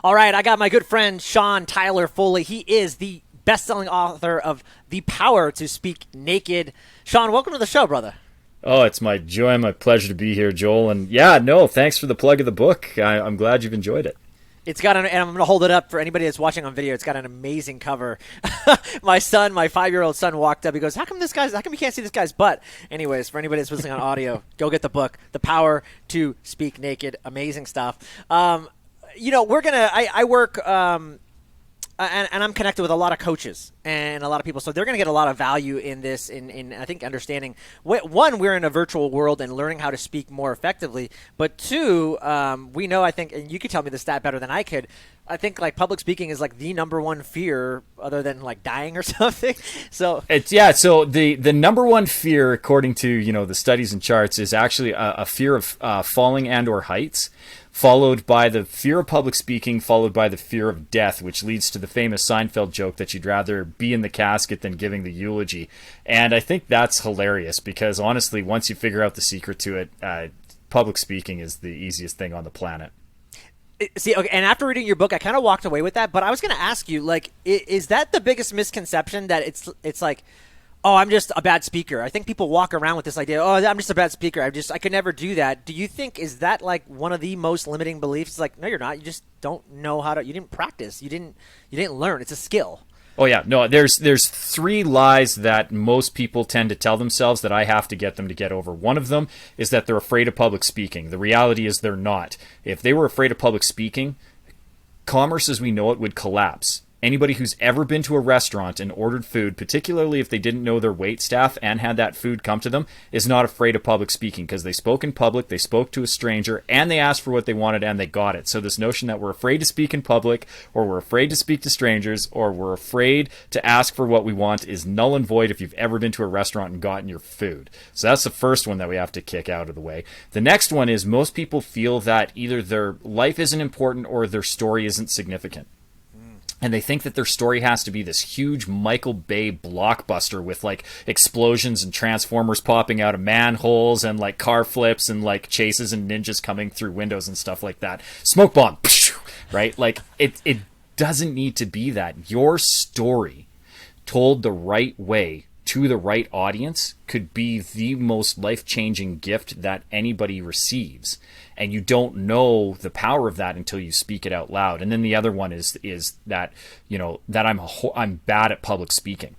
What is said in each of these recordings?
All right, I got my good friend Sean Tyler Foley. He is the best-selling author of The Power to Speak Naked. Sean, welcome to the show, brother. Oh, it's my joy and my pleasure to be here, Joel. And yeah, no, thanks for the plug of the book. I'm glad you've enjoyed it. It's got and I'm going to hold it up for anybody that's watching on video. It's got an amazing cover. My 5-year-old son walked up. He goes, how come you can't see this guy's butt? Anyways, for anybody that's listening on audio, go get the book, The Power to Speak Naked. Amazing stuff. I work, and I'm connected with a lot of coaches and a lot of people, so they're going to get a lot of value in this, in I think, understanding, one, we're in a virtual world and learning how to speak more effectively, but two, we know, I think, and you could tell me the stat better than I could, I think like public speaking is like the number one fear other than like dying or something. So so the number one fear, according to, the studies and charts, is actually a fear of falling and or heights, followed by the fear of public speaking, followed by the fear of death, which leads to the famous Seinfeld joke that you'd rather be in the casket than giving the eulogy. And I think that's hilarious because honestly, once you figure out the secret to it, public speaking is the easiest thing on the planet. See, okay, and after reading your book, I kind of walked away with that, but I was going to ask you, like, is that the biggest misconception, that it's like, oh, I'm just a bad speaker? I think people walk around with this idea, oh, I'm just a bad speaker. I could never do that. Do you think, is that like one of the most limiting beliefs? It's like, no, you're not. You just don't know you didn't practice. You didn't learn. It's a skill. Oh yeah, no, there's three lies that most people tend to tell themselves that I have to get them to get over. One of them is that they're afraid of public speaking. The reality is they're not. If they were afraid of public speaking, commerce as we know it would collapse. Anybody who's ever been to a restaurant and ordered food, particularly if they didn't know their wait staff and had that food come to them, is not afraid of public speaking because they spoke in public, they spoke to a stranger, and they asked for what they wanted and they got it. So this notion that we're afraid to speak in public, or we're afraid to speak to strangers, or we're afraid to ask for what we want is null and void if you've ever been to a restaurant and gotten your food. So that's the first one that we have to kick out of the way. The next one is most people feel that either their life isn't important or their story isn't significant. And they think that their story has to be this huge Michael Bay blockbuster with like explosions and transformers popping out of manholes and like car flips and like chases and ninjas coming through windows and stuff like that. Smoke bomb, right? Like it doesn't need to be that. Your story told the right way to the right audience could be the most life-changing gift that anybody receives. And you don't know the power of that until you speak it out loud. And then the other one is that, that I'm bad at public speaking.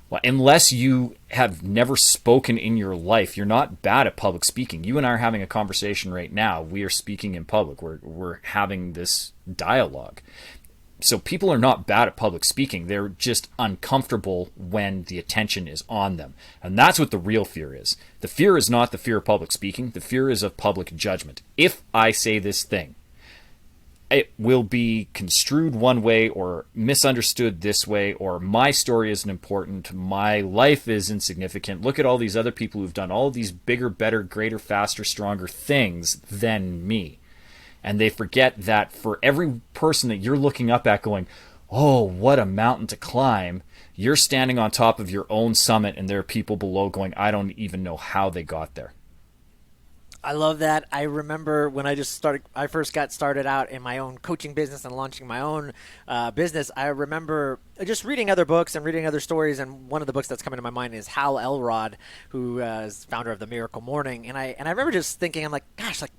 Well, unless you have never spoken in your life, you're not bad at public speaking. You and I are having a conversation right now. We are speaking in public. We're having this dialogue. So people are not bad at public speaking. They're just uncomfortable when the attention is on them. And that's what the real fear is. The fear is not the fear of public speaking. The fear is of public judgment. If I say this thing, it will be construed one way or misunderstood this way, or my story isn't important, my life is insignificant. Look at all these other people who've done all these bigger, better, greater, faster, stronger things than me. And they forget that for every person that you're looking up at going, oh, what a mountain to climb, you're standing on top of your own summit and there are people below going, I don't even know how they got there. I love that. I remember when I first got started out in my own coaching business and launching my own business. I remember just reading other books and reading other stories. And one of the books that's coming to my mind is Hal Elrod, who is founder of the Miracle Morning. And I remember just thinking, I'm like, gosh, like,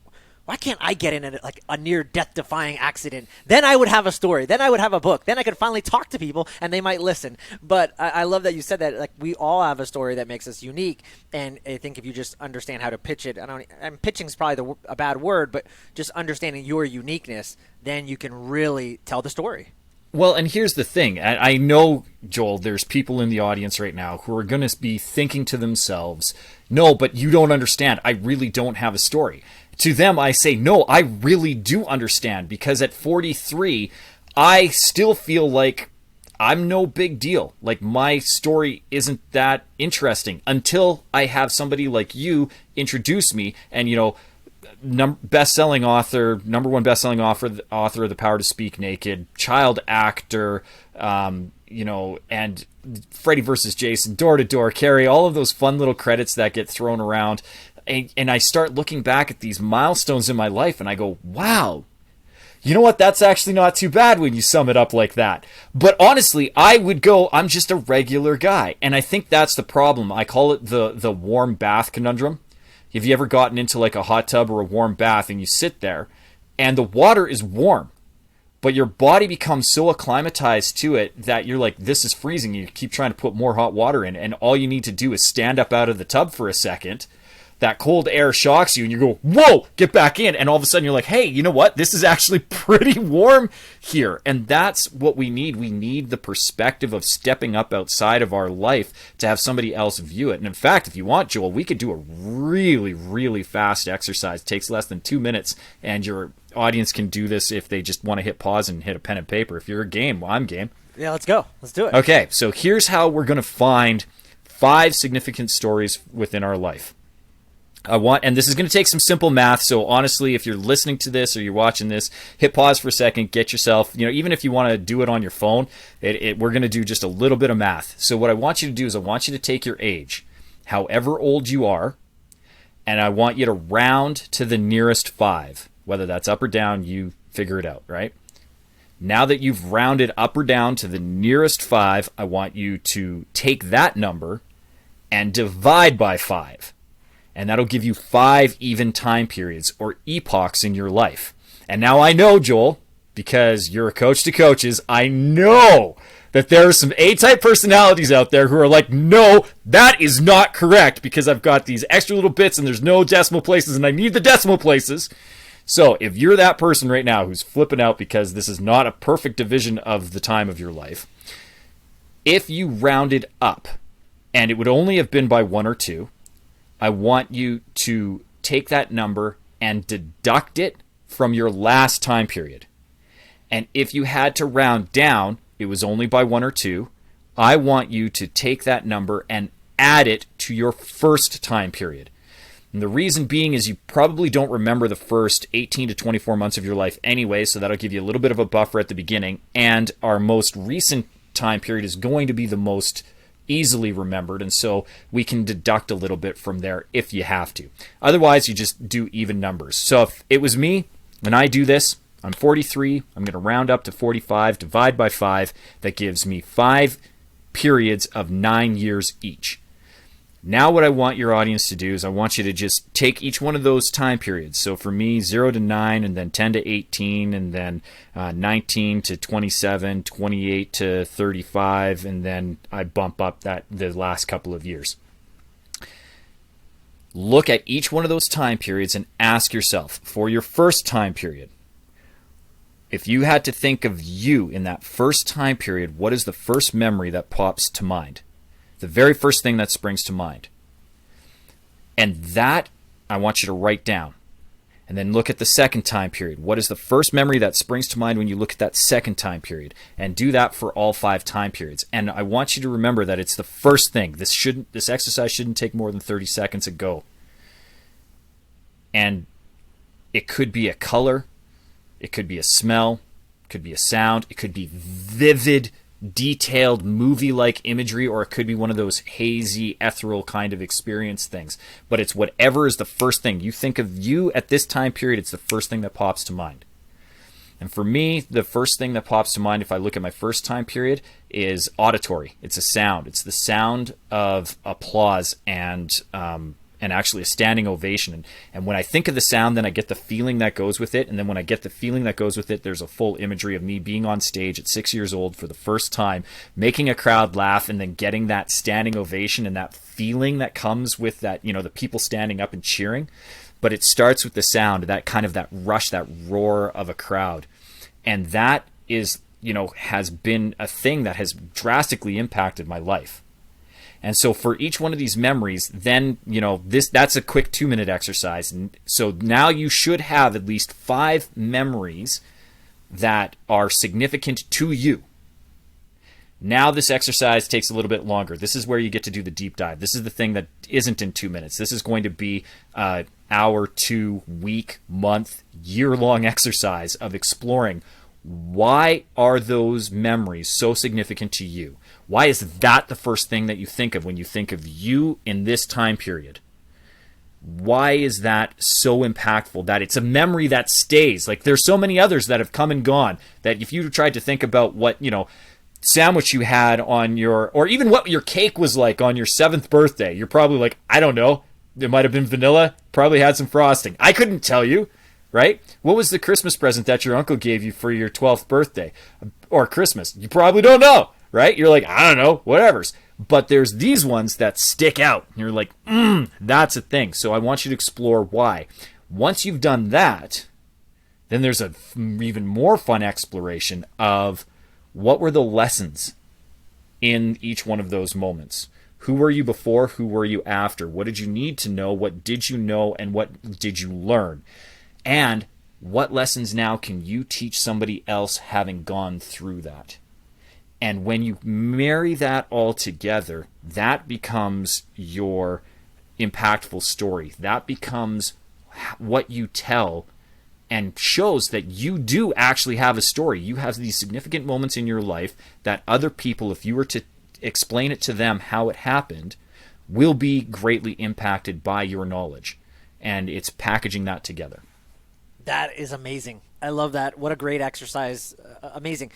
why can't I get in a near death-defying accident? Then I would have a story. Then I would have a book. Then I could finally talk to people, and they might listen. But I love that you said that. Like, we all have a story that makes us unique, and I think if you just understand how to pitch it, and pitching is probably a bad word, but just understanding your uniqueness, then you can really tell the story. Well, and here's the thing. I know, Joel, there's people in the audience right now who are going to be thinking to themselves, no, but you don't understand. I really don't have a story. To them, I say, no, I really do understand, because at 43, I still feel like I'm no big deal. Like, my story isn't that interesting until I have somebody like you introduce me and, best-selling author, number one best-selling author of The Power to Speak Naked, child actor, and Freddy versus Jason, Door to Door, Carrie, all of those fun little credits that get thrown around. And I start looking back at these milestones in my life and I go, wow, You know what? That's actually not too bad when you sum it up like that. But honestly, I would go, I'm just a regular guy. And I think that's the problem. I call it the warm bath conundrum. Have you ever gotten into like a hot tub or a warm bath and you sit there and the water is warm, but your body becomes so acclimatized to it that you're like, this is freezing. You keep trying to put more hot water in, and all you need to do is stand up out of the tub for a second. That cold air shocks you and you go, whoa, get back in. And all of a sudden you're like, hey, you know what? This is actually pretty warm here. And that's what we need. We need the perspective of stepping up outside of our life to have somebody else view it. And in fact, if you want, Joel, we could do a really, really fast exercise. It takes less than 2 minutes, and your audience can do this if they just want to hit pause and hit a pen and paper. If you're a game, well, I'm game. Yeah, let's go. Let's do it. Okay, so here's how we're going to find 5 significant stories within our life. And this is going to take some simple math, so honestly, if you're listening to this or you're watching this, hit pause for a second, get yourself, even if you want to do it on your phone, we're going to do just a little bit of math. So what I want you to do is I want you to take your age, however old you are, and I want you to round to the nearest 5. Whether that's up or down, you figure it out, right? Now that you've rounded up or down to the nearest 5, I want you to take that number and divide by 5. And that'll give you 5 even time periods or epochs in your life. And now I know, Joel, because you're a coach to coaches, I know that there are some A-type personalities out there who are like, no, that is not correct because I've got these extra little bits and there's no decimal places and I need the decimal places. So if you're that person right now who's flipping out because this is not a perfect division of the time of your life, if you rounded up and it would only have been by 1 or 2, I want you to take that number and deduct it from your last time period. And if you had to round down, it was only by 1 or 2, I want you to take that number and add it to your first time period. And the reason being is you probably don't remember the first 18 to 24 months of your life anyway, so that'll give you a little bit of a buffer at the beginning. And our most recent time period is going to be the most easily remembered, and so we can deduct a little bit from there if you have to. Otherwise, you just do even numbers. So if it was me, when I do this, I'm 43, I'm going to round up to 45, divide by 5. That gives me 5 periods of 9 years each. Now what I want your audience to do is I want you to just take each one of those time periods. So for me, 0 to 9, and then 10 to 18, and then 19 to 27, 28 to 35, and then I bump up the last couple of years. Look at each one of those time periods and ask yourself, for your first time period, if you had to think of you in that first time period, what is the first memory that pops to mind? The very first thing that springs to mind. And that I want you to write down. And then look at the second time period. What is the first memory that springs to mind when you look at that second time period? And do that for all 5 time periods. And I want you to remember that it's the first thing. This exercise shouldn't take more than 30 seconds to go. And it could be a color, it could be a smell, it could be a sound, it could be vivid, detailed movie-like imagery, or it could be one of those hazy, ethereal kind of experience things. But it's whatever is the first thing. You think of you at this time period, it's the first thing that pops to mind. And for me, the first thing that pops to mind if I look at my first time period is auditory. It's a sound. It's the sound of applause and actually a standing ovation. And when I think of the sound, then I get the feeling that goes with it. And then when I get the feeling that goes with it, there's a full imagery of me being on stage at 6 years old for the first time, making a crowd laugh, and then getting that standing ovation and that feeling that comes with that, the people standing up and cheering. But it starts with the sound, that rush, that roar of a crowd. And that is, has been a thing that has drastically impacted my life. And so for each one of these memories, then, that's a quick 2-minute exercise. And so now you should have at least 5 memories that are significant to you. Now this exercise takes a little bit longer. This is where you get to do the deep dive. This is the thing that isn't in 2 minutes. This is going to be an hour, 2, week, month, year-long exercise of exploring why are those memories so significant to you? Why is that the first thing that you think of when you think of you in this time period? Why is that so impactful that it's a memory that stays? Like, there's so many others that have come and gone that if you tried to think about what, sandwich you had on your, or even what your cake was like on your 7th birthday, you're probably like, I don't know. It might have been vanilla, probably had some frosting. I couldn't tell you, right? What was the Christmas present that your uncle gave you for your 12th birthday or Christmas? You probably don't know, right? You're like, I don't know, whatever's. But there's these ones that stick out. And you're like, that's a thing. So I want you to explore why. Once you've done that, then there's a even more fun exploration of what were the lessons in each one of those moments. Who were you before? Who were you after? What did you need to know? What did you know? And what did you learn? And what lessons now can you teach somebody else having gone through that? And when you marry that all together, that becomes your impactful story. That becomes what you tell and shows that you do actually have a story. You have these significant moments in your life that other people, if you were to explain it to them how it happened, will be greatly impacted by your knowledge. And it's packaging that together. That is amazing. I love that. What a great exercise. Amazing.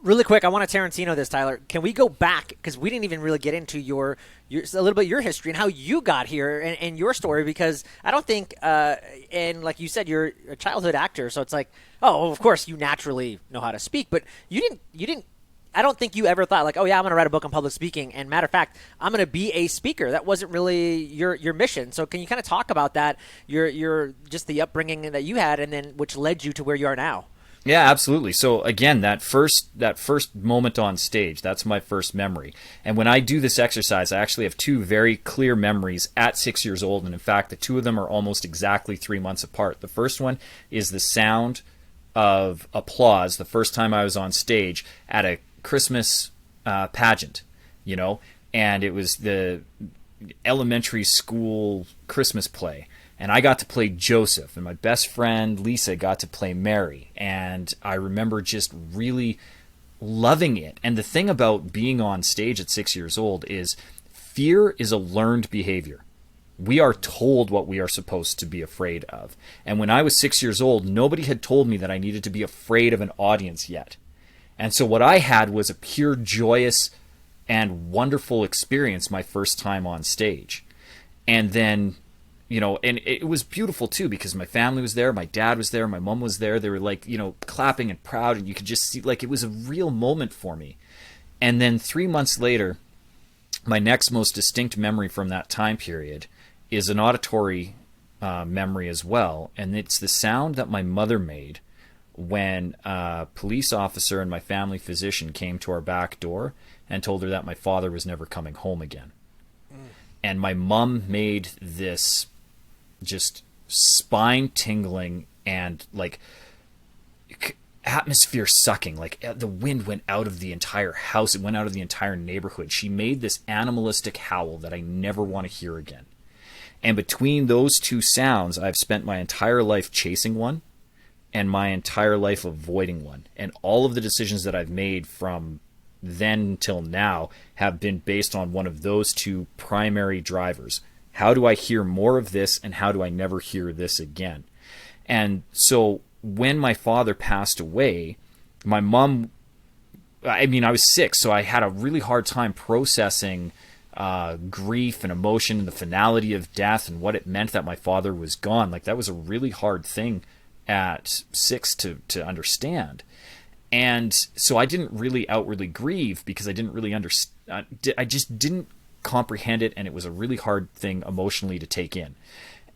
Really quick, I want to Tarantino this, Tyler. Can we go back? Because we didn't even really get into your a little bit your history and how you got here and your story, because I don't think, and like you said, you're a childhood actor, so it's like, oh, of course you naturally know how to speak, but you didn't I don't think you ever thought like, oh yeah, I'm going to write a book on public speaking. And matter of fact, I'm going to be a speaker. That wasn't really your mission. So can you kind of talk about that? Your just the upbringing that you had, and then which led you to where you are now. Yeah, absolutely. So again, that first moment on stage, that's my first memory. And when I do this exercise, I actually have 2 very clear memories at 6 years old. And in fact, the 2 of them are almost exactly 3 months apart. The first one is the sound of applause the first time I was on stage at a Christmas pageant, and it was the elementary school Christmas play, and I got to play Joseph, and my best friend Lisa got to play Mary, and I remember just really loving it. And the thing about being on stage at 6 years old is fear is a learned behavior. We are told what we are supposed to be afraid of, and when I was 6 years old, nobody had told me that I needed to be afraid of an audience yet. And so what I had was a pure, joyous, and wonderful experience my first time on stage. And then, and it was beautiful too, because my family was there, my dad was there, my mom was there. They were like, clapping and proud, and you could just see, like, it was a real moment for me. And then 3 months later, my next most distinct memory from that time period is an auditory memory as well. And it's the sound that my mother made when a police officer and my family physician came to our back door and told her that my father was never coming home again. And my mom made this just spine-tingling and, like, atmosphere sucking. Like, the wind went out of the entire house. It went out of the entire neighborhood. She made this animalistic howl that I never want to hear again. And between those 2 sounds, I've spent my entire life chasing one and my entire life avoiding one. And all of the decisions that I've made from then till now have been based on one of those 2 primary drivers. How do I hear more of this, and how do I never hear this again? And so when my father passed away, my mom, I was 6, so I had a really hard time processing grief and emotion and the finality of death and what it meant that my father was gone. Like, that was a really hard thing at 6 to understand. And so I didn't really outwardly grieve because I didn't really understand. I just didn't comprehend it, and it was a really hard thing emotionally to take in.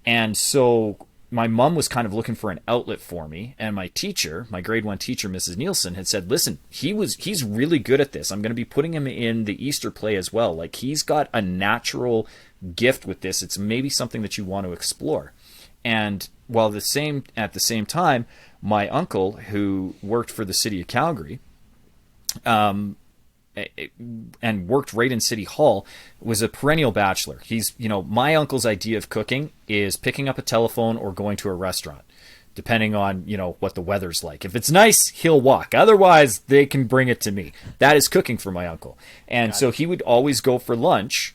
And so my mom was kind of looking for an outlet for me, and my teacher, my grade 1 teacher, Mrs. Nielsen, had said, listen, he's really good at this. I'm going to be putting him in the Easter play as well. Like, he's got a natural gift with this. It's maybe something that you want to explore. And while at the same time, my uncle, who worked for the city of Calgary, and worked right in City Hall, was a perennial bachelor. He's, my uncle's idea of cooking is picking up a telephone or going to a restaurant, depending on, what the weather's like. If it's nice, he'll walk. Otherwise, they can bring it to me. That is cooking for my uncle. And so he would always go for lunch,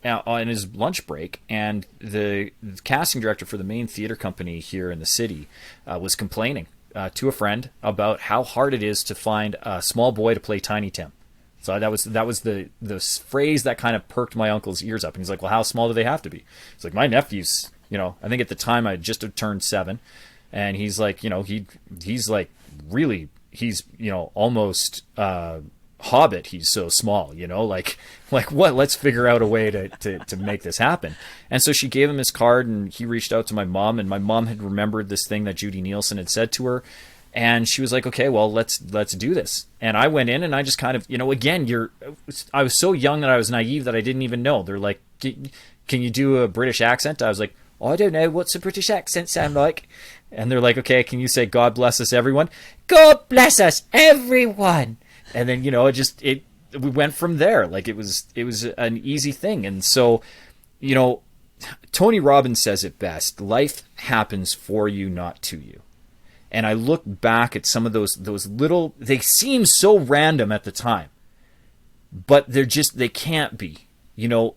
on his lunch break, and the casting director for the main theater company here in the city was complaining to a friend about how hard it is to find a small boy to play Tiny Tim. So that was the phrase that kind of perked my uncle's ears up. And he's like, well, how small do they have to be? It's like, my nephew's, I think at the time I just had turned 7, and he's like, he's like really, he's, almost Hobbit. He's so small, like what? Let's figure out a way to make this happen. And so she gave him his card, and he reached out to my mom, and my mom had remembered this thing that Judy Nielsen had said to her. And she was like, okay, well, let's do this. And I went in, and I just kind of, again, I was so young that I was naive that I didn't even know. They're like, can you do a British accent? I was like, oh, I don't know. What's a British accent sound like? And they're like, okay, can you say God bless us, everyone? God bless us, everyone. And then, we went from there. Like it was an easy thing. And so, Tony Robbins says it best. Life happens for you, not to you. And I look back at some of those little, they seem so random at the time, but they can't be.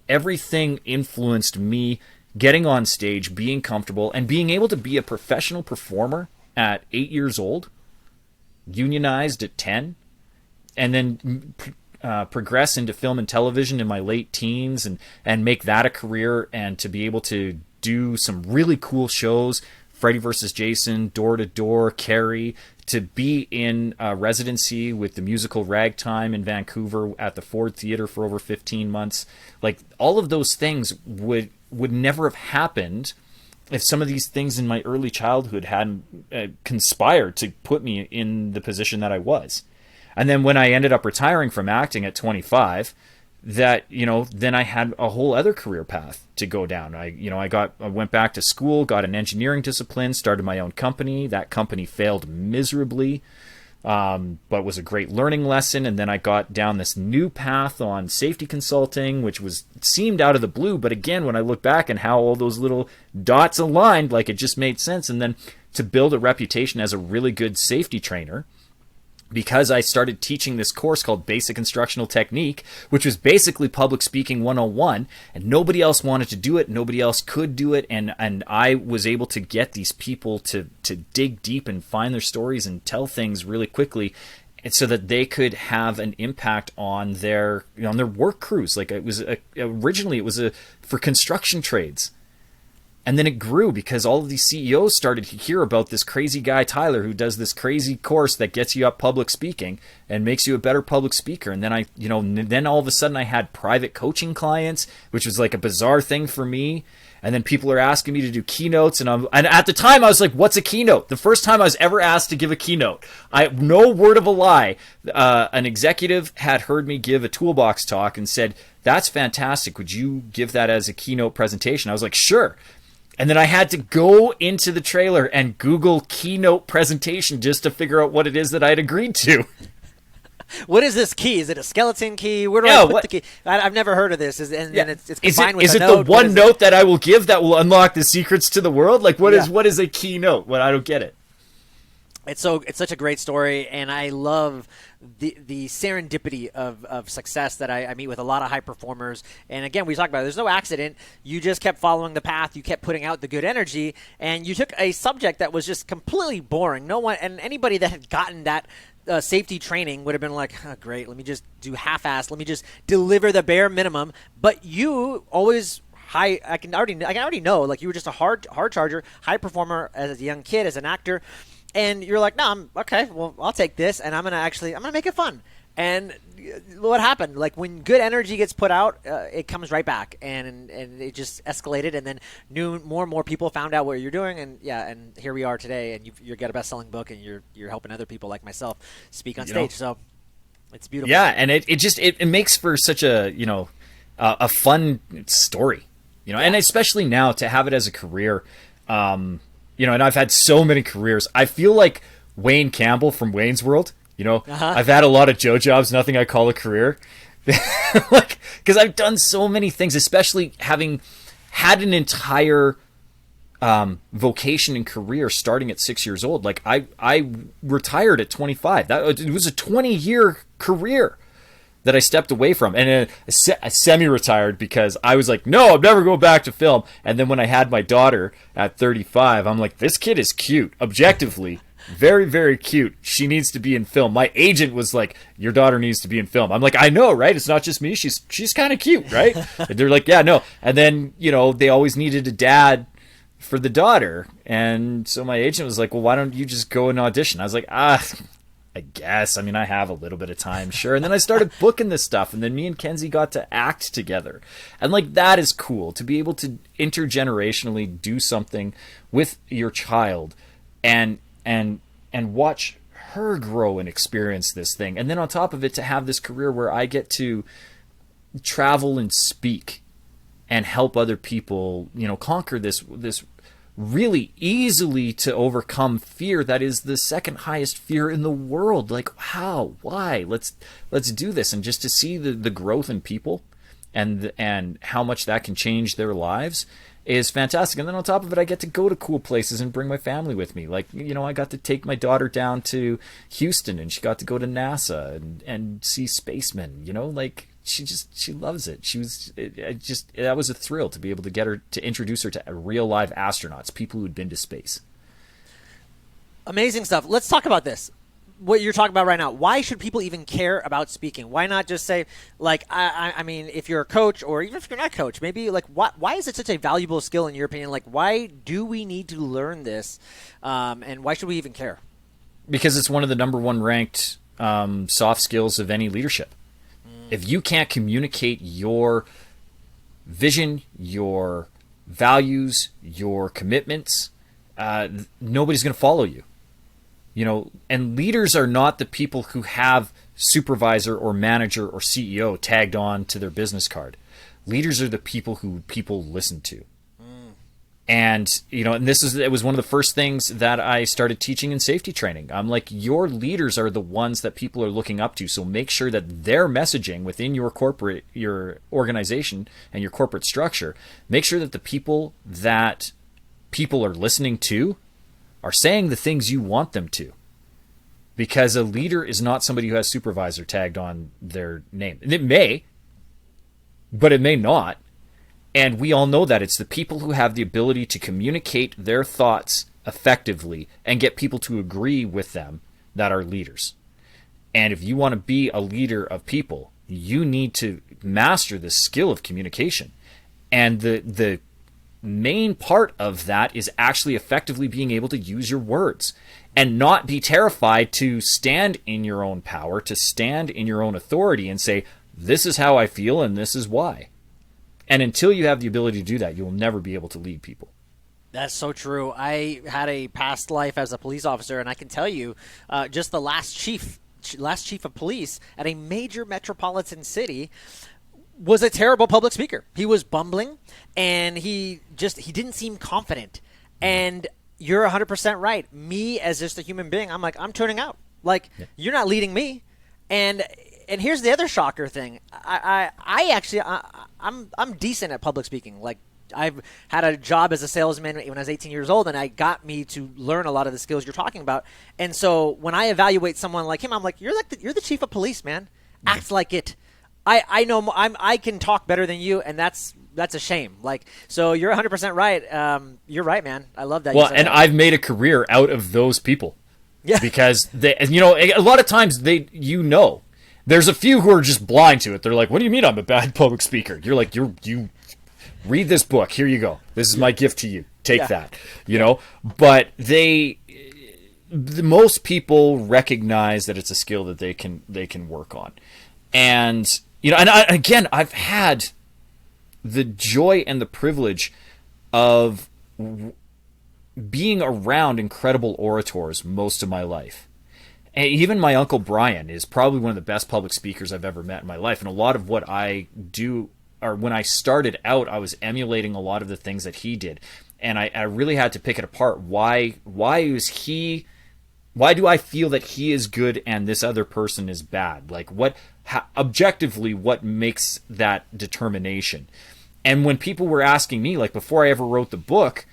Everything influenced me getting on stage, being comfortable, and being able to be a professional performer at 8 years old, unionized at 10, and then progress into film and television in my late teens and make that a career, and to be able to do some really cool shows, Freddy vs. Jason, Door to Door, Carrie, to be in residency with the musical Ragtime in Vancouver at the Ford Theatre for over 15 months. Like, all of those things would never have happened if some of these things in my early childhood hadn't conspired to put me in the position that I was. And then when I ended up retiring from acting at 25, that, then I had a whole other career path to go down. I went back to school, got an engineering discipline, started my own company. That company failed miserably, but was a great learning lesson. And then I got down this new path on safety consulting, which seemed out of the blue. But again, when I look back and how all those little dots aligned, like it just made sense. And then to build a reputation as a really good safety trainer, because I started teaching this course called Basic Instructional Technique, which was basically public speaking 101, and nobody else wanted to do it, nobody else could do it, and I was able to get these people to dig deep and find their stories and tell things really quickly, and so that they could have an impact on their work crews. Like, originally it was for construction trades. And then it grew because all of these CEOs started to hear about this crazy guy, Tyler, who does this crazy course that gets you up public speaking and makes you a better public speaker. And then then all of a sudden I had private coaching clients, which was like a bizarre thing for me. And then people are asking me to do keynotes. And at the time I was like, what's a keynote? The first time I was ever asked to give a keynote, no word of a lie, an executive had heard me give a toolbox talk and said, that's fantastic. Would you give that as a keynote presentation? I was like, sure. And then I had to go into the trailer and Google keynote presentation just to figure out what it is that I'd agreed to. What is this key? Is it a skeleton key? Where do I put the key? I've never heard of this. It's combined with is a it note? The one note that I will give that will unlock the secrets to the world? Like, what is a keynote? What, I don't get it. It's such a great story, and I love the serendipity of success that I meet with a lot of high performers. And again, we talked about it. There's no accident. You just kept following the path. You kept putting out the good energy, and you took a subject that was just completely boring. No one, and anybody that had gotten that safety training would have been like, oh, great, let me just do half-assed. Let me just deliver the bare minimum. But you always I can already know, like, you were just a hard charger, high performer as a young kid, as an actor. And you're like, no, I'm okay. Well, I'll take this, and I'm gonna make it fun. And what happened? Like, when good energy gets put out, it comes right back, and it just escalated. And then more and more people found out what you're doing, and here we are today. And you've got a best-selling book, and you're helping other people like myself speak on stage. So it's beautiful. Yeah, and it makes for such a a fun story, and especially now to have it as a career. And I've had so many careers. I feel like Wayne Campbell from Wayne's World. I've had a lot of Joe jobs, nothing I call a career. Because I've done so many things, especially having had an entire vocation and career starting at 6 years old. Like, I retired at 25. It was a 20-year career that I stepped away from, and I semi-retired because I was like, no, I'm never going back to film. And then when I had my daughter at 35, I'm like, this kid is cute, objectively. Very, very cute. She needs to be in film. My agent was like, your daughter needs to be in film. I'm like, I know, right? It's not just me. She's kind of cute, right? And they're like, yeah, no. And then, they always needed a dad for the daughter. And so my agent was like, well, why don't you just go and audition? I was like, I guess. I mean, I have a little bit of time, sure. And then I started booking this stuff. And then me and Kenzie got to act together. And like, that is cool to be able to intergenerationally do something with your child and watch her grow and experience this thing. And then on top of it, to have this career where I get to travel and speak and help other people, conquer this really easily to overcome fear that is the second highest fear in the world. Like, how? Why? Let's do this. And just to see the growth in people and how much that can change their lives is fantastic. And then on top of it, I get to go to cool places and bring my family with me. Like, I got to take my daughter down to Houston, and she got to go to NASA and see spacemen, like she loves it. That was a thrill to be able to get her, to introduce her to real live astronauts, people who'd been to space. Amazing stuff. Let's talk about this. What you're talking about right now. Why should people even care about speaking? Why not just say, like, I mean, if you're a coach, or even if you're not a coach, maybe like, why is it such a valuable skill in your opinion? Like, why do we need to learn this? And why should we even care? Because it's one of the number one ranked soft skills of any leadership. If you can't communicate your vision, your values, your commitments, nobody's going to follow you. And leaders are not the people who have supervisor or manager or CEO tagged on to their business card. Leaders are the people who people listen to. And, and it was one of the first things that I started teaching in safety training. I'm like, your leaders are the ones that people are looking up to. So make sure that their messaging within your organization and your corporate structure, make sure that the people that people are listening to are saying the things you want them to. Because a leader is not somebody who has supervisor tagged on their name. And it may, but it may not. And we all know that it's the people who have the ability to communicate their thoughts effectively and get people to agree with them that are leaders. And if you want to be a leader of people, you need to master the skill of communication. And the main part of that is actually effectively being able to use your words and not be terrified to stand in your own power, to stand in your own authority and say, this is how I feel and this is why. And until you have the ability to do that, you'll never be able to lead people. That's so true. I had a past life as a police officer, and I can tell you, just the last chief of police at a major metropolitan city was a terrible public speaker. He was bumbling, and he didn't seem confident. And you're 100% right. Me as just a human being, I'm like, I'm tuning out. Like, You're not leading me. And here's the other shocker thing. I'm decent at public speaking. Like, I've had a job as a salesman when I was 18 years old, and I got me to learn a lot of the skills you're talking about. And so when I evaluate someone like him, I'm like, you're the chief of police, man. Act like it. I know I can talk better than you, and that's a shame. Like, so you're 100% right. You're right, man. I love that. Well, and I've made a career out of those people. Yeah. Because a lot of times there's a few who are just blind to it. They're like, what do you mean I'm a bad public speaker? You're like, you read this book. Here you go. This is my gift to you. Take that. But most people recognize that it's a skill that they can work on. And I've had the joy and the privilege of being around incredible orators most of my life. And even my Uncle Brian is probably one of the best public speakers I've ever met in my life. And a lot of what I do, or when I started out, I was emulating a lot of the things that he did. And I really had to pick it apart. Why do I feel that he is good and this other person is bad? Like, objectively, what makes that determination? And when people were asking me, like before I ever wrote the book,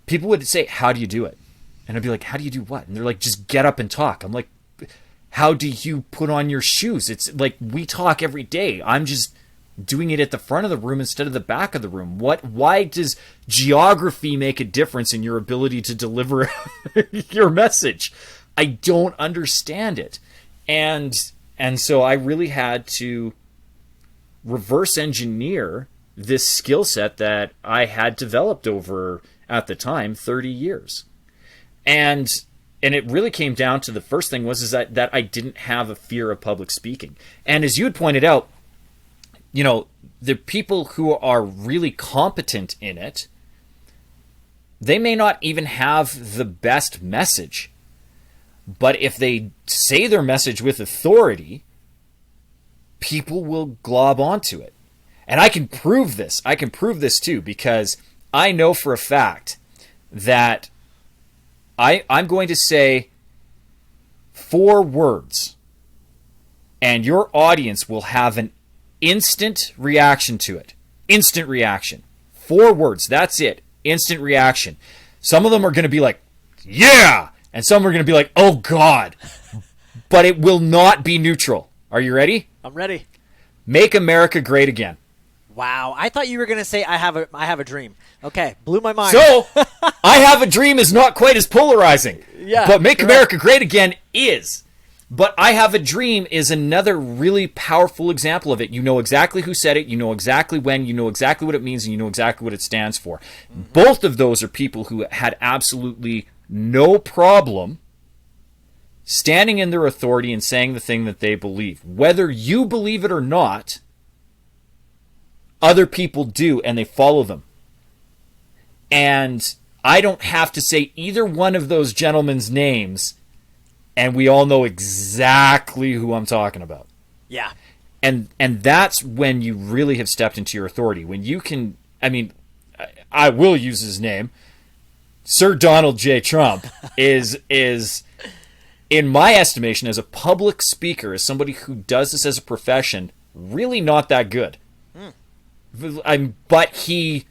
people would say, how do you do it? And I'd be like, how do you do what? And they're like, just get up and talk. I'm like, How do you put on your shoes? It's like we talk every day. I'm just doing it at the front of the room instead of the back of the room. Why does geography make a difference in your ability to deliver your message? I don't understand it. And so I really had to reverse engineer this skill set that I had developed over, at the time, 30 years. And it really came down to, the first thing was that I didn't have a fear of public speaking. And as you had pointed out, the people who are really competent in it, they may not even have the best message. But if they say their message with authority, people will glob onto it. And I can prove this. I can prove this too, because I know for a fact that I'm going to say 4 words, and your audience will have an instant reaction to it. Instant reaction. 4 words. That's it. Instant reaction. Some of them are going to be like, yeah! And some are going to be like, oh, God. But it will not be neutral. Are you ready? I'm ready. Make America great again. Wow. I thought you were going to say, I have a dream. Okay. Blew my mind. So, I have a dream is not quite as polarizing. Yeah. But Make America Great Again is. But I have a dream is another really powerful example of it. You know exactly who said it. You know exactly when. You know exactly what it means. And you know exactly what it stands for. Mm-hmm. Both of those are people who had absolutely no problem standing in their authority and saying the thing that they believe. Whether you believe it or not, other people do, and they follow them. And I don't have to say either one of those gentlemen's names, and we all know exactly who I'm talking about. Yeah. And that's when you really have stepped into your authority. When you can, I will use his name, Sir Donald J. Trump is in my estimation, as a public speaker, as somebody who does this as a profession, really not that good. But he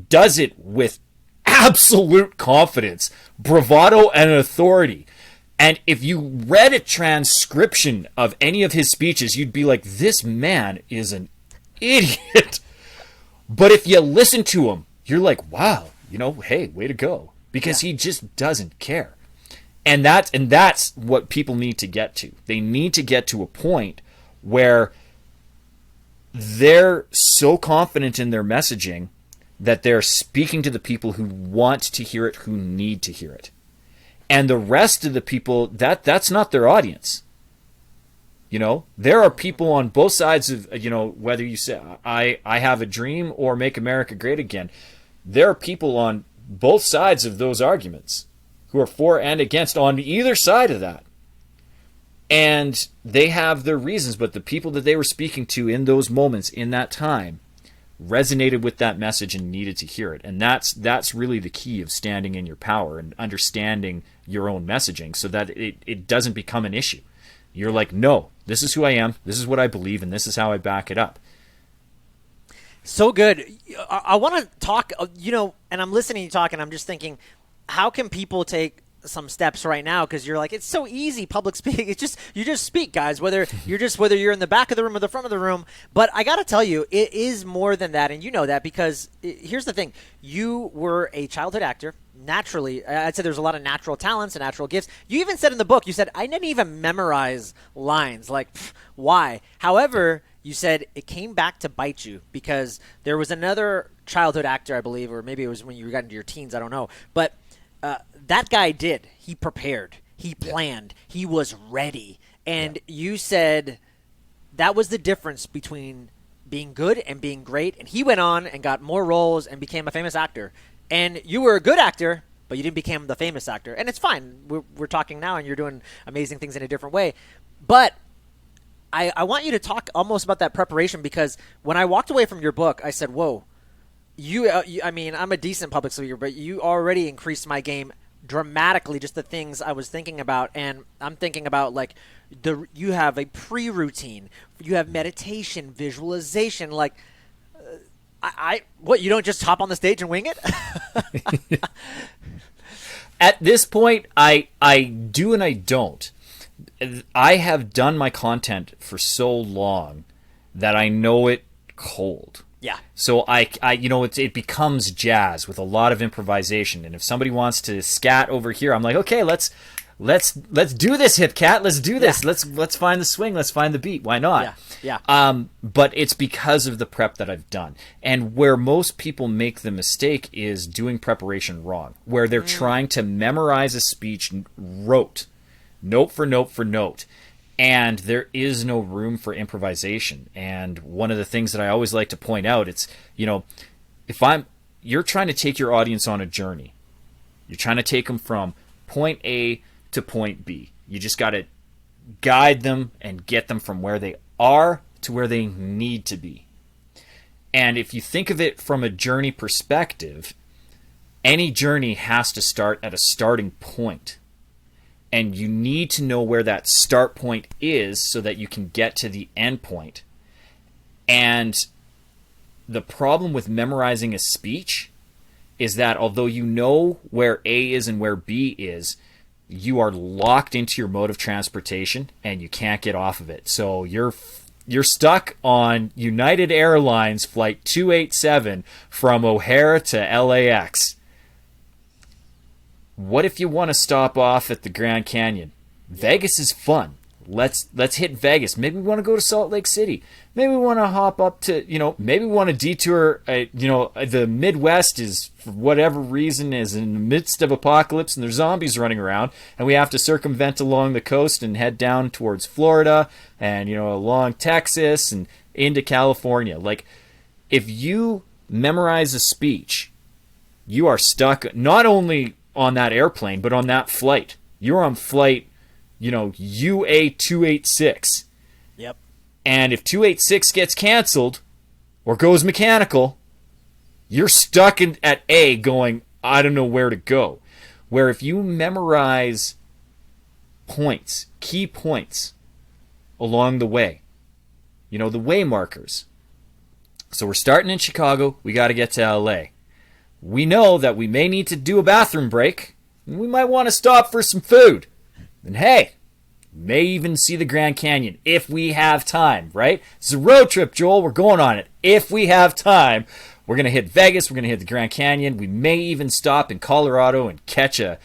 does it with absolute confidence, bravado, and authority. And if you read a transcription of any of his speeches, you'd be like, this man is an idiot. But if you listen to him, you're like, wow, hey, way to go. Because he just doesn't care. And that's what people need to get to. They need to get to a point where they're so confident in their messaging that they're speaking to the people who want to hear it, who need to hear it. And the rest of the people, that's not their audience. There are people on both sides of, whether you say, I have a dream or Make America Great Again. There are people on both sides of those arguments who are for and against on either side of that. And they have their reasons, but the people that they were speaking to in those moments, in that time, resonated with that message and needed to hear it. And that's really the key of standing in your power and understanding your own messaging so that it doesn't become an issue. You're like, no, this is who I am, this is what I believe, and this is how I back it up. So good. I want to talk, and I'm listening to you talk, and I'm just thinking, how can people take some steps right now? Because you're like, it's so easy, public speaking. It's just, you just speak, guys, whether you're in the back of the room or the front of the room. But I got to tell you, it is more than that. And you know that because here's the thing. You were a childhood actor. Naturally, I'd say there's a lot of natural talents and natural gifts. You even said in the book, you said, I didn't even memorize lines. Like, why? However, you said it came back to bite you because there was another childhood actor, I believe, or maybe it was when you got into your teens, I don't know. But that guy did. He prepared. He planned. He was ready. And you said that was the difference between being good and being great. And he went on and got more roles and became a famous actor. And you were a good actor, but you didn't become the famous actor. And it's fine. We're talking now, and you're doing amazing things in a different way. But I want you to talk almost about that preparation because when I walked away from your book, I said, whoa, I'm a decent public speaker, but you already increased my game dramatically, just the things I was thinking about. And I'm thinking about like you have a pre-routine, you have meditation, visualization, like what, you don't just hop on the stage and wing it? At this point, I do and I don't. I have done my content for so long that I know it cold. Yeah. So it becomes jazz with a lot of improvisation. And if somebody wants to scat over here, I'm like, okay, let's do this, hip cat. Let's do this. Yeah. Let's find the swing. Let's find the beat. Why not? Yeah. But it's because of the prep that I've done. And where most people make the mistake is doing preparation wrong, where they're trying to memorize a speech rote, note for note for note. And there is no room for improvisation. And one of the things that I always like to point out, it's, you're trying to take your audience on a journey. You're trying to take them from point A to point B. You just got to guide them and get them from where they are to where they need to be. And if you think of it from a journey perspective, any journey has to start at a starting point. And you need to know where that start point is so that you can get to the end point. And the problem with memorizing a speech is that although you know where A is and where B is, you are locked into your mode of transportation and you can't get off of it. So you're stuck on United Airlines flight 287 from O'Hare to LAX. What if you want to stop off at the Grand Canyon? Vegas is fun. Let's hit Vegas. Maybe we want to go to Salt Lake City. Maybe we want to hop up to, maybe we want to detour, the Midwest is, for whatever reason, is in the midst of apocalypse and there's zombies running around and we have to circumvent along the coast and head down towards Florida and, along Texas and into California. Like, if you memorize a speech, you are stuck not only on that airplane, but on that flight. You're on flight, UA 286. Yep. And if 286 gets canceled or goes mechanical, you're stuck at A going, I don't know where to go. Where if you memorize points, key points along the way, the way markers. So we're starting in Chicago, we got to get to LA. We know that we may need to do a bathroom break, and we might want to stop for some food. And hey, may even see the Grand Canyon if we have time, right? It's a road trip, Joel. We're going on it. If we have time, we're going to hit Vegas. We're going to hit the Grand Canyon. We may even stop in Colorado and catch a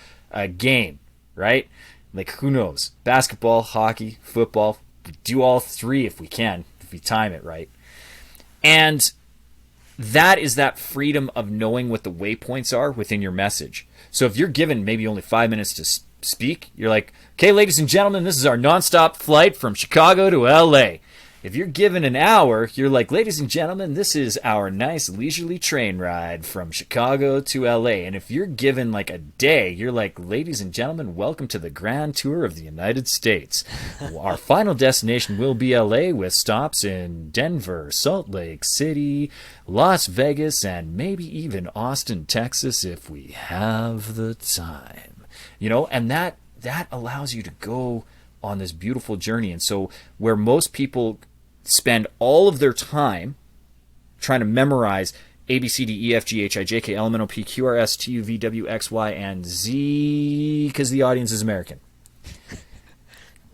game, right? Like, who knows? Basketball, hockey, football. We do all three if we can, if we time it right. And that is that freedom of knowing what the waypoints are within your message. So if you're given maybe only 5 minutes to speak, you're like, okay, ladies and gentlemen, this is our nonstop flight from Chicago to LA. If you're given an hour, you're like, ladies and gentlemen, this is our nice leisurely train ride from Chicago to LA. And if you're given like a day, you're like, ladies and gentlemen, welcome to the grand tour of the United States. Our final destination will be LA with stops in Denver, Salt Lake City, Las Vegas, and maybe even Austin, Texas if we have the time. And that allows you to go on this beautiful journey. And so where most people spend all of their time trying to memorize A, B, C, D, E, F, G, H, I, J, K, L, M, N, O, P, Q, R, S, T, U, V, W, X, Y, and Z, because the audience is American.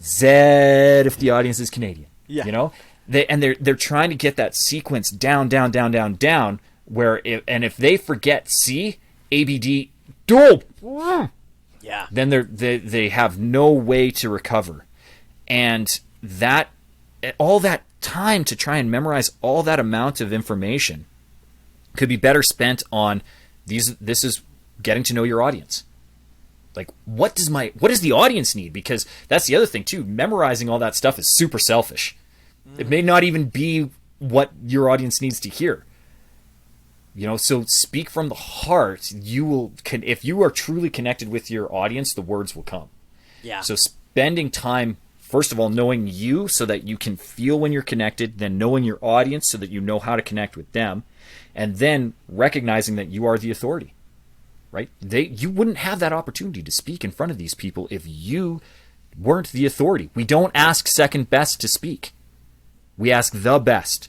Z if the audience is Canadian. Yeah. They're trying to get that sequence down, where if they forget C, A, B, D, yeah, then they have no way to recover. And that all that time to try and memorize all that amount of information could be better spent on this is getting to know your audience. Like, what does the audience need? Because that's the other thing too. Memorizing all that stuff is super selfish. It may not even be what your audience needs to hear. So speak from the heart. If you are truly connected with your audience, the words will come. Yeah. So spending time, first of all, knowing you so that you can feel when you're connected, then knowing your audience so that you know how to connect with them, and then recognizing that you are the authority, right? You wouldn't have that opportunity to speak in front of these people if you weren't the authority. We don't ask second best to speak. We ask the best.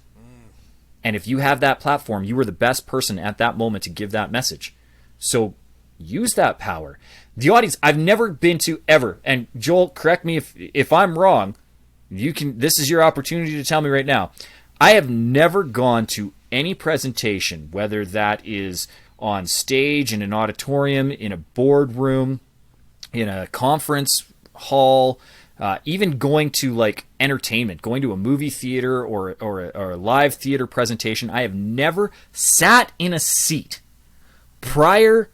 And if you have that platform, you are the best person at that moment to give that message. So use that power. The audience I've never been to ever, and Joel, correct me if I'm wrong. You can. This is your opportunity to tell me right now. I have never gone to any presentation, whether that is on stage, in an auditorium, in a boardroom, in a conference hall, even going to like entertainment, going to a movie theater or a live theater presentation. I have never sat in a seat prior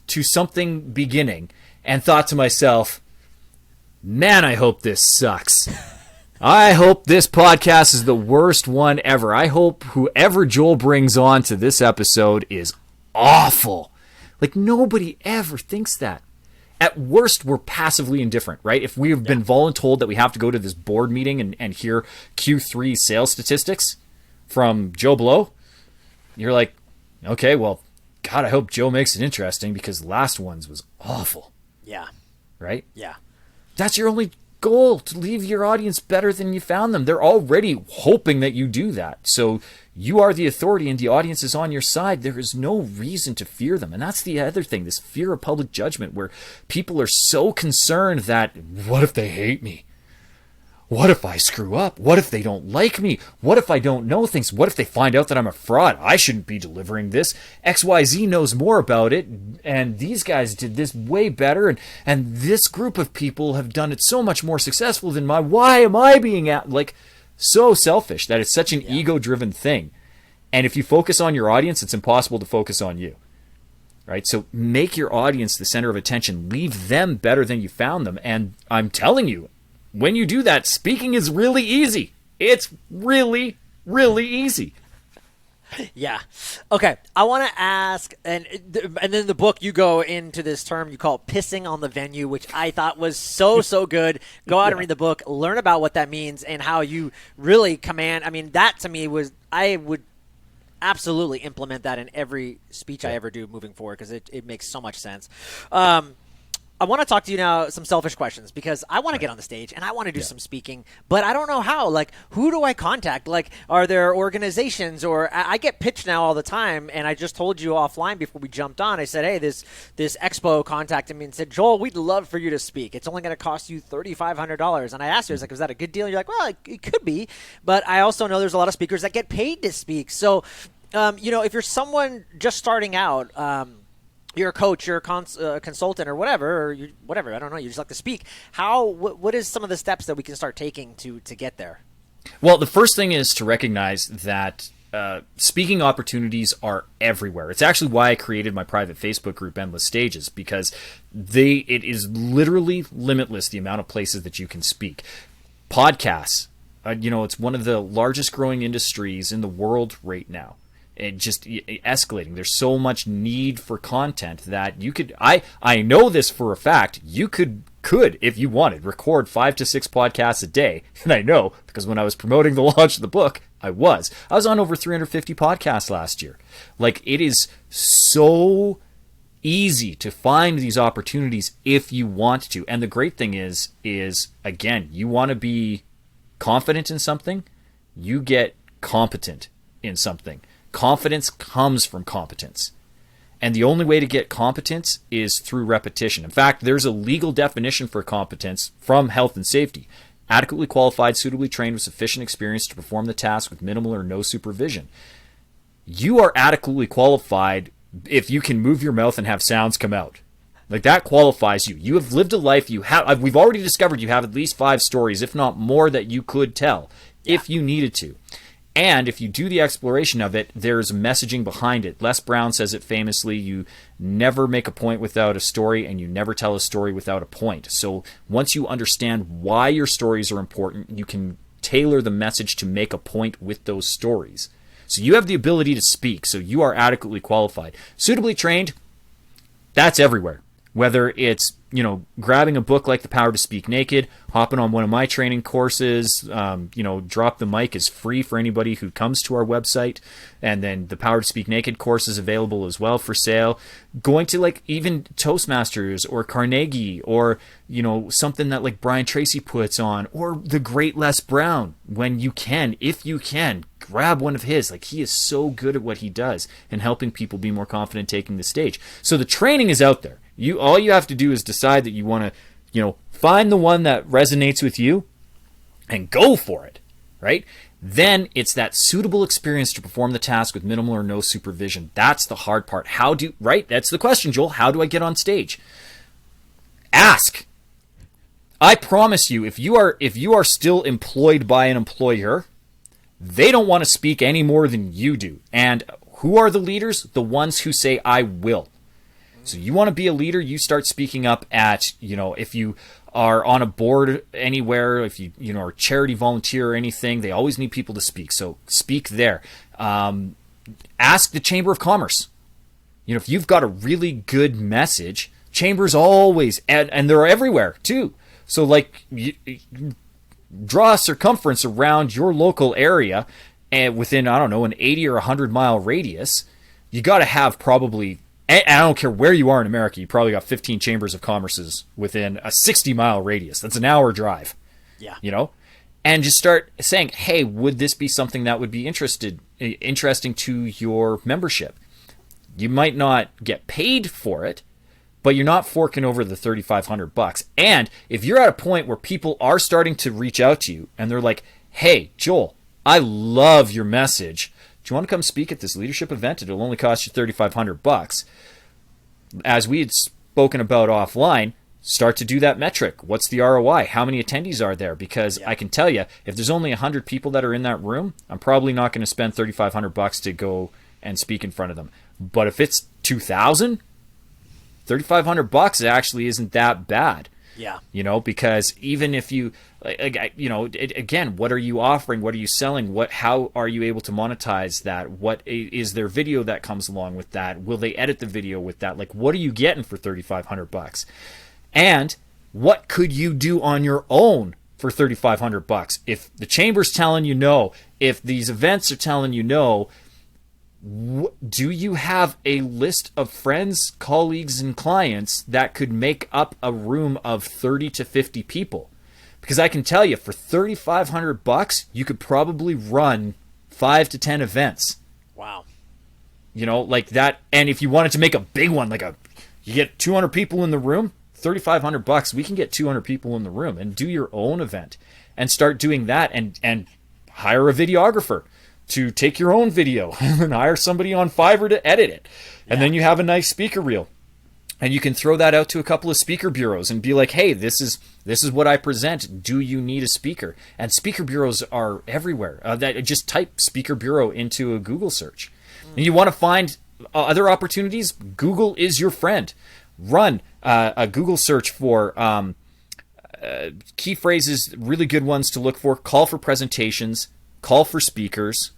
to something beginning and thought to myself, man, I hope this sucks. I hope this podcast is the worst one ever. I hope whoever Joel brings on to this episode is awful. Like, nobody ever thinks that. At worst, we're passively indifferent, right? If we have been voluntold that we have to go to this board meeting and hear Q3 sales statistics from Joe Blow, you're like, okay, well, God, I hope Joe makes it interesting because last one's was awful. Yeah. Right? Yeah. That's your only goal, to leave your audience better than you found them. They're already hoping that you do that. So you are the authority and the audience is on your side. There is no reason to fear them. And that's the other thing, this fear of public judgment, where people are so concerned that, what if they hate me? What if I screw up? What if they don't like me? What if I don't know things? What if they find out that I'm a fraud? I shouldn't be delivering this. XYZ knows more about it, and these guys did this way better, and this group of people have done it so much more successful than my. Why am I being so selfish that it's such an ego-driven thing? And if you focus on your audience, it's impossible to focus on you. Right? So make your audience the center of attention. Leave them better than you found them. And I'm telling you, when you do that, speaking is really easy. It's really, really easy. Yeah. Okay. I want to ask, and then in the book you go into this term you call pissing on the venue, which I thought was so good. Go out and read the book, learn about what that means and how you really command. I mean, that to me was, I would absolutely implement that in every speech I ever do moving forward because it makes so much sense. I want to talk to you now some selfish questions because I want to get on the stage and I want to do some speaking, but I don't know how. Like, who do I contact? Like, are there organizations, or I get pitched now all the time, and I just told you offline before we jumped on, I said, hey, this expo contacted me and said, Joel, we'd love for you to speak. It's only going to cost you $3,500. And I asked you, I was like, was that a good deal? And you're like, well, it could be, but I also know there's a lot of speakers that get paid to speak. So, if you're someone just starting out, you're a coach, you're a consultant or whatever, I don't know, you just like to speak. What is some of the steps that we can start taking to get there? Well, the first thing is to recognize that speaking opportunities are everywhere. It's actually why I created my private Facebook group, Endless Stages, because it is literally limitless the amount of places that you can speak. Podcasts, it's one of the largest growing industries in the world right now. It just escalating. There's so much need for content that you could. I know this for a fact. You could if you wanted record 5 to 6 podcasts a day, and I know because when I was promoting the launch of the book, I was on over 350 podcasts last year. Like, it is so easy to find these opportunities if you want to. And the great thing is again, you want to be confident in something, you get competent in something. Confidence comes from competence. And the only way to get competence is through repetition. In fact, there's a legal definition for competence from Health and Safety. Adequately qualified, suitably trained with sufficient experience to perform the task with minimal or no supervision. You are adequately qualified if you can move your mouth and have sounds come out. Like, that qualifies you. You have lived a life. We've already discovered you have at least 5 stories, if not more, that you could tell if you needed to. And if you do the exploration of it, there's messaging behind it. Les Brown says it famously, you never make a point without a story, and you never tell a story without a point. So once you understand why your stories are important, you can tailor the message to make a point with those stories. So you have the ability to speak, so you are adequately qualified. Suitably trained, that's everywhere. Whether it's, grabbing a book like The Power to Speak Naked, hopping on one of my training courses, Drop the Mic is free for anybody who comes to our website. And then the Power to Speak Naked course is available as well for sale. Going to even Toastmasters or Carnegie or, something that like Brian Tracy puts on, or the great Les Brown, if you can, grab one of his. Like, he is so good at what he does and helping people be more confident taking the stage. So the training is out there. All you have to do is decide that you want to, find the one that resonates with you and go for it, right? Then it's that suitable experience to perform the task with minimal or no supervision. That's the hard part. Right? That's the question, Joel. How do I get on stage? Ask. I promise you, if you are still employed by an employer, they don't want to speak any more than you do. And who are the leaders? The ones who say, I will. So you want to be a leader, you start speaking up at, if you are on a board anywhere, if you are a charity volunteer or anything, they always need people to speak. So speak there. Ask the Chamber of Commerce. If you've got a really good message, chambers always, and they're everywhere too. So draw a circumference around your local area and within, I don't know, an 80 or 100 mile radius. You got to have probably, and I don't care where you are in America, you probably got 15 chambers of commerces within a 60-mile radius. That's an hour drive. Yeah. And just start saying, hey, would this be something that would be interesting to your membership? You might not get paid for it, but you're not forking over the $3,500. And if you're at a point where people are starting to reach out to you and they're like, hey, Joel, I love your message. Do you want to come speak at this leadership event? It'll only cost you $3,500. As we had spoken about offline, start to do that metric. What's the ROI? How many attendees are there? Because I can tell you, if there's only 100 people that are in that room, I'm probably not going to spend $3,500 to go and speak in front of them. But if it's 2,000, $3,500 actually isn't that bad. Yeah. Because even if you, again, what are you offering? What are you selling? How are you able to monetize that? What is there video that comes along with that? Will they edit the video with that? What are you getting for $3,500? And what could you do on your own for $3,500? If the chamber's telling you no, if these events are telling you no, do you have a list of friends, colleagues, and clients that could make up a room of 30 to 50 people? Because I can tell you, for $3,500, you could probably run 5 to 10 events. Wow. Like that. And if you wanted to make a big one, you get 200 people in the room, $3,500, we can get 200 people in the room and do your own event and start doing that and hire a videographer to take your own video and hire somebody on Fiverr to edit it. And then you have a nice speaker reel. And you can throw that out to a couple of speaker bureaus and be like, hey, this is what I present. Do you need a speaker? And speaker bureaus are everywhere. Just type speaker bureau into a Google search. And you want to find other opportunities? Google is your friend. Run a Google search for key phrases, really good ones to look for. Call for presentations. Call for speakers,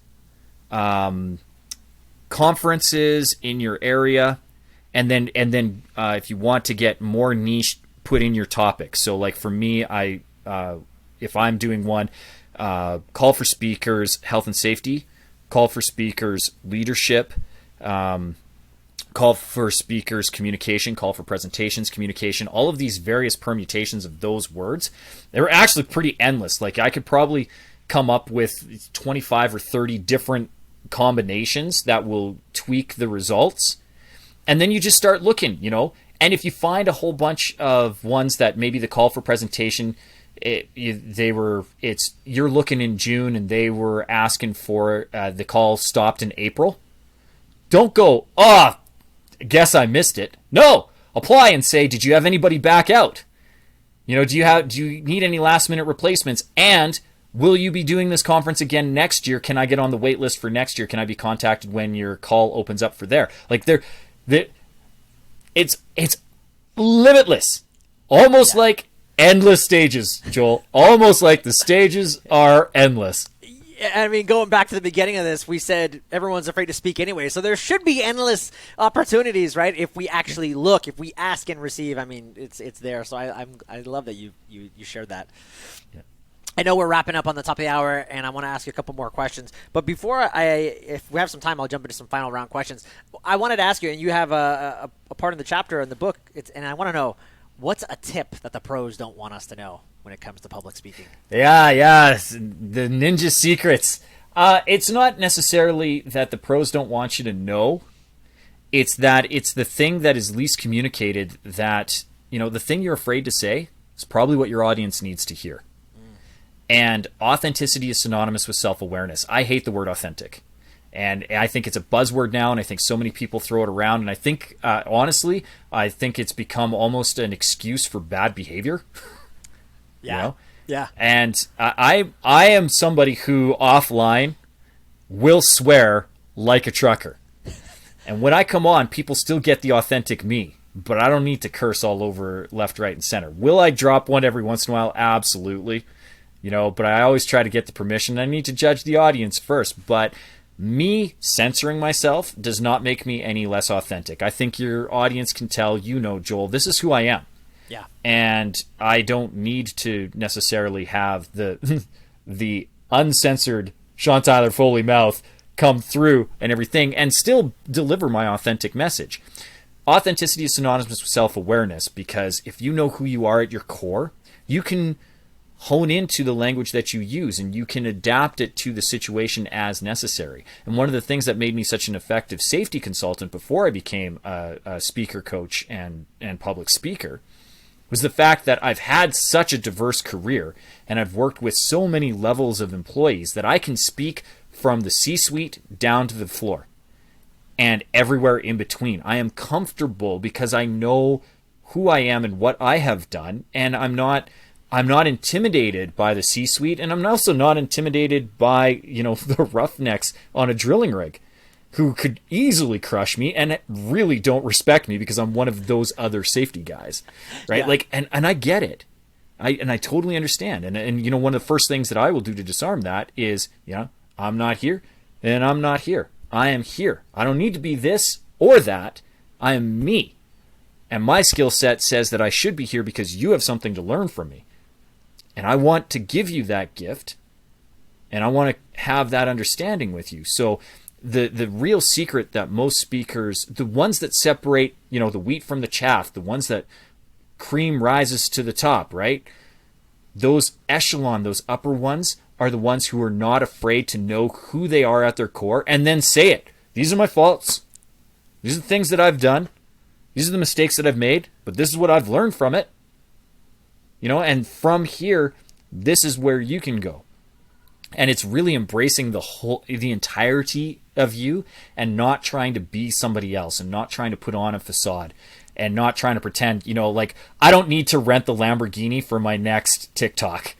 conferences in your area, and then if you want to get more niche, put in your topic. So for me, if I'm doing one, call for speakers, health and safety, call for speakers, leadership, call for speakers, communication, call for presentations, communication, all of these various permutations of those words, they're actually pretty endless. I could probably come up with 25 or 30 different combinations that will tweak the results. And then you just start looking, and if you find a whole bunch of ones that maybe the call for presentation, you're looking in June and they were asking for the call stopped in April. Don't go, guess I missed it. No, apply and say, did you have anybody back out? Do you need any last minute replacements? And will you be doing this conference again next year? Can I get on the wait list for next year? Can I be contacted when your call opens up for there? It's limitless. Almost like endless stages, Joel. Almost like the stages are endless. I mean, going back to the beginning of this, we said everyone's afraid to speak anyway. So there should be endless opportunities, right? If we actually look, if we ask and receive, I mean, it's there. So I love that you shared that. Yeah. I know we're wrapping up on the top of the hour, and I want to ask you a couple more questions. But before if we have some time, I'll jump into some final round questions. I wanted to ask you, and you have a part in the chapter in the book, and I want to know, what's a tip that the pros don't want us to know when it comes to public speaking? Yeah, the ninja secrets. It's not necessarily that the pros don't want you to know. it's the thing that is least communicated, that, the thing you're afraid to say is probably what your audience needs to hear. And authenticity is synonymous with self-awareness. I hate the word authentic. And I think it's a buzzword now, and I think so many people throw it around. And I think, honestly, I think it's become almost an excuse for bad behavior. Yeah. Yeah. And I am somebody who offline will swear like a trucker. And when I come on, people still get the authentic me. But I don't need to curse all over left, right, and center. Will I drop one every once in a while? Absolutely. But I always try to get the permission. I need to judge the audience first. But me censoring myself does not make me any less authentic. I think your audience can tell, Joel, this is who I am. Yeah. And I don't need to necessarily have the the uncensored Sean Tyler Foley mouth come through and everything and still deliver my authentic message. Authenticity is synonymous with self-awareness, because if you know who you are at your core, you can hone into the language that you use, and you can adapt it to the situation as necessary. And one of the things that made me such an effective safety consultant before I became a speaker coach and public speaker was the fact that I've had such a diverse career, and I've worked with so many levels of employees, that I can speak from the C-suite down to the floor and everywhere in between. I am comfortable because I know who I am and what I have done, and I'm not intimidated by the C-suite, and I'm also not intimidated by, the roughnecks on a drilling rig who could easily crush me and really don't respect me because I'm one of those other safety guys, right? Yeah. And I get it. I totally understand. And one of the first things that I will do to disarm that is, I'm not here and I'm not here. I am here. I don't need to be this or that. I am me. And my skill set says that I should be here because you have something to learn from me. And I want to give you that gift, and I want to have that understanding with you. So the real secret that most speakers, the ones that separate, the wheat from the chaff, the ones that cream rises to the top, right? Those echelon, those upper ones are the ones who are not afraid to know who they are at their core and then say it. These are my faults. These are the things that I've done. These are the mistakes that I've made, but this is what I've learned from it. And from here, this is where you can go. And it's really embracing the entirety of you, and not trying to be somebody else, and not trying to put on a facade, and not trying to pretend, I don't need to rent the Lamborghini for my next TikTok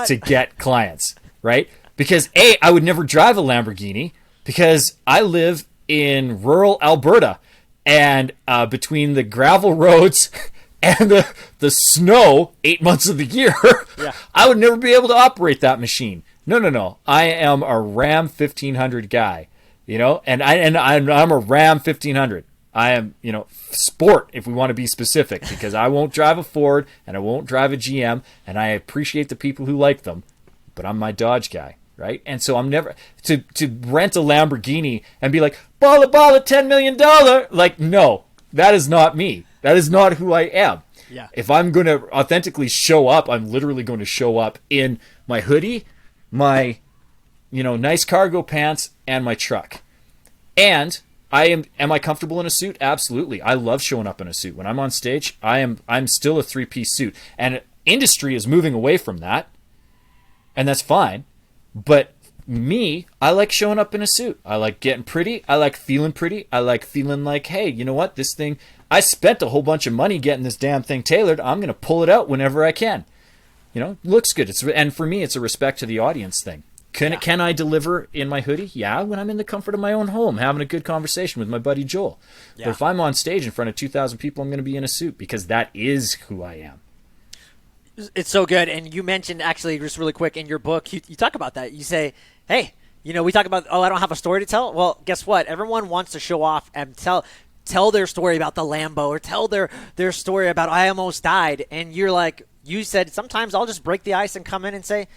to get clients, right? Because I would never drive a Lamborghini because I live in rural Alberta, and between the gravel roads and the snow 8 months of the year, yeah. I would never be able to operate that machine. No. I am a Ram 1500 guy, and I'm a Ram 1500. I am, sport, if we want to be specific, because I won't drive a Ford and I won't drive a GM, and I appreciate the people who like them, but I'm my Dodge guy, right? And so I'm never to rent a Lamborghini and be like, balla, $10 million. Like, no, that is not me. That is not who I am. Yeah. If I'm going to authentically show up, I'm literally going to show up in my hoodie, my, nice cargo pants, and my truck. And am I comfortable in a suit? Absolutely. I love showing up in a suit. When I'm on stage, I'm still a 3-piece suit. And industry is moving away from that. And that's fine. But me, I like showing up in a suit. I like getting pretty. I like feeling pretty. I like feeling like, hey, you know what? This thing, I spent a whole bunch of money getting this damn thing tailored. I'm going to pull it out whenever I can. Looks good. And for me, it's a respect to the audience thing. Can I deliver in my hoodie? Yeah, when I'm in the comfort of my own home, having a good conversation with my buddy Joel. Yeah. But if I'm on stage in front of 2,000 people, I'm going to be in a suit because that is who I am. It's so good. And you mentioned, actually, just really quick, in your book, you talk about that. You say, hey, we talk about, I don't have a story to tell. Well, guess what? Everyone wants to show off and tell their story about the Lambo, or tell their story about I almost died. And you're like, you said, sometimes I'll just break the ice and come in and say,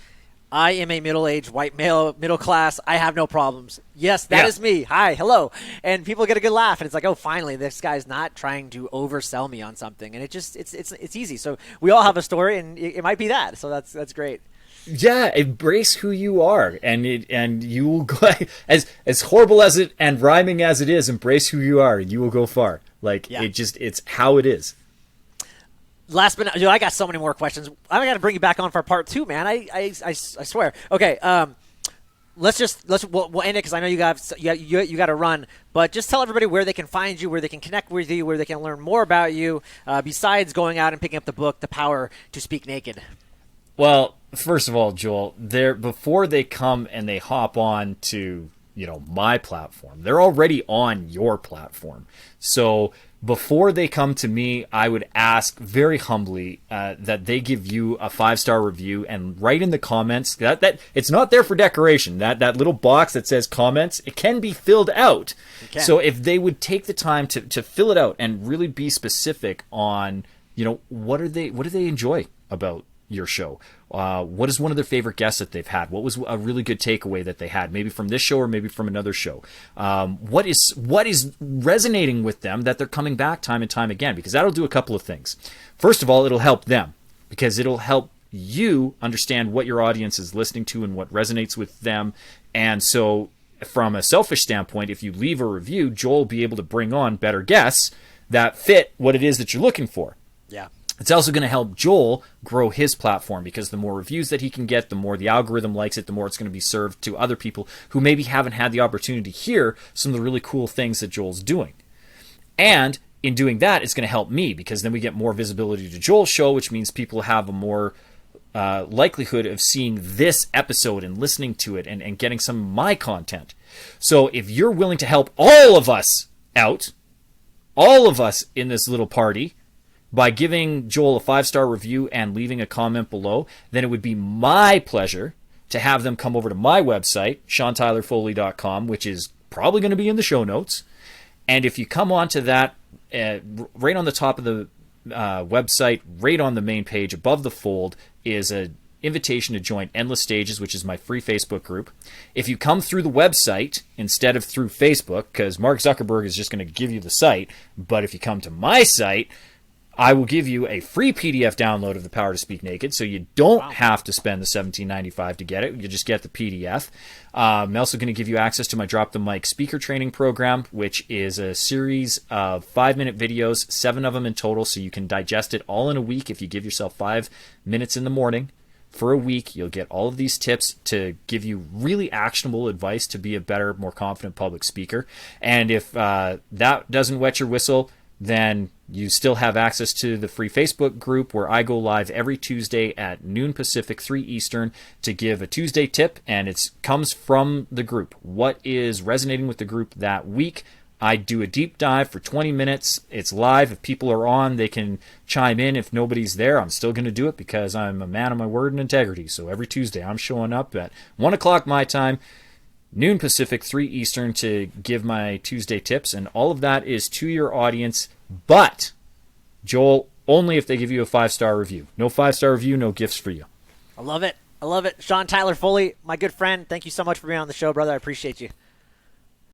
I am a middle-aged white male, middle class. I have no problems. Yes, that is me. Hi, hello. And people get a good laugh, and it's like, oh, finally, this guy's not trying to oversell me on something. And it's easy. So we all have a story, and it might be that. So that's great. Yeah, embrace who you are, and you will go as horrible as it and rhyming as it is. Embrace who you are, and you will go far. Like Yeah. it's how it is. Last but not, dude, I got so many more questions. I got to bring you back on for part 2, man. I swear. Okay, we'll end it because I know you got to run. But just tell everybody where they can find you, where they can connect with you, where they can learn more about you, besides going out and picking up the book, The Power to Speak Naked. Well, first of all, Joel, before they come and they hop on to my platform, they're already on your platform. So before they come to me, I would ask very humbly that they give you a 5-star review and write in the comments that it's not there for decoration. That little box that says comments, it can be filled out. So if they would take the time to fill it out and really be specific on what do they enjoy about your show. What is one of their favorite guests that they've had? What was a really good takeaway that they had, maybe from this show or maybe from another show? What is resonating with them that they're coming back time and time again? Because that'll do a couple of things. First of all, it'll help them because it'll help you understand what your audience is listening to and what resonates with them. And so from a selfish standpoint, if you leave a review, Joel will be able to bring on better guests that fit what it is that you're looking for. Yeah. It's also going to help Joel grow his platform because the more reviews that he can get, the more the algorithm likes it, the more it's going to be served to other people who maybe haven't had the opportunity to hear some of the really cool things that Joel's doing. And in doing that, it's going to help me because then we get more visibility to Joel's show, which means people have a more likelihood of seeing this episode and listening to it and getting some of my content. So if you're willing to help all of us out, all of us in this little party, by giving Joel a 5-star review and leaving a comment below, then it would be my pleasure to have them come over to my website, SeanTylerFoley.com, which is probably going to be in the show notes. And if you come onto that, right on the top of the website, right on the main page, above the fold, is an invitation to join Endless Stages, which is my free Facebook group. If you come through the website instead of through Facebook, because Mark Zuckerberg is just going to give you the site, but if you come to my site, I will give you a free PDF download of The Power to Speak Naked, so you don't have to spend the $17.95 to get it. You just get the PDF. I'm also going to give you access to my Drop the Mic speaker training program, which is a series of 5-minute videos, 7 of them in total, so you can digest it all in a week. If you give yourself 5 minutes in the morning for a week, you'll get all of these tips to give you really actionable advice to be a better, more confident public speaker. And if that doesn't wet your whistle, then you still have access to the free Facebook group where I go live every Tuesday at noon Pacific, 3 Eastern to give a Tuesday tip, and it comes from the group. What is resonating with the group that week? I do a deep dive for 20 minutes. It's live. If people are on, they can chime in. If nobody's there, I'm still going to do it because I'm a man of my word and integrity. So every Tuesday, I'm showing up at 1 o'clock my time, noon Pacific, 3 Eastern to give my Tuesday tips, and all of that is to your audience. But, Joel, only if they give you a 5-star review. No 5-star review, no gifts for you. I love it. I love it. Sean Tyler Foley, my good friend, thank you so much for being on the show, brother. I appreciate you.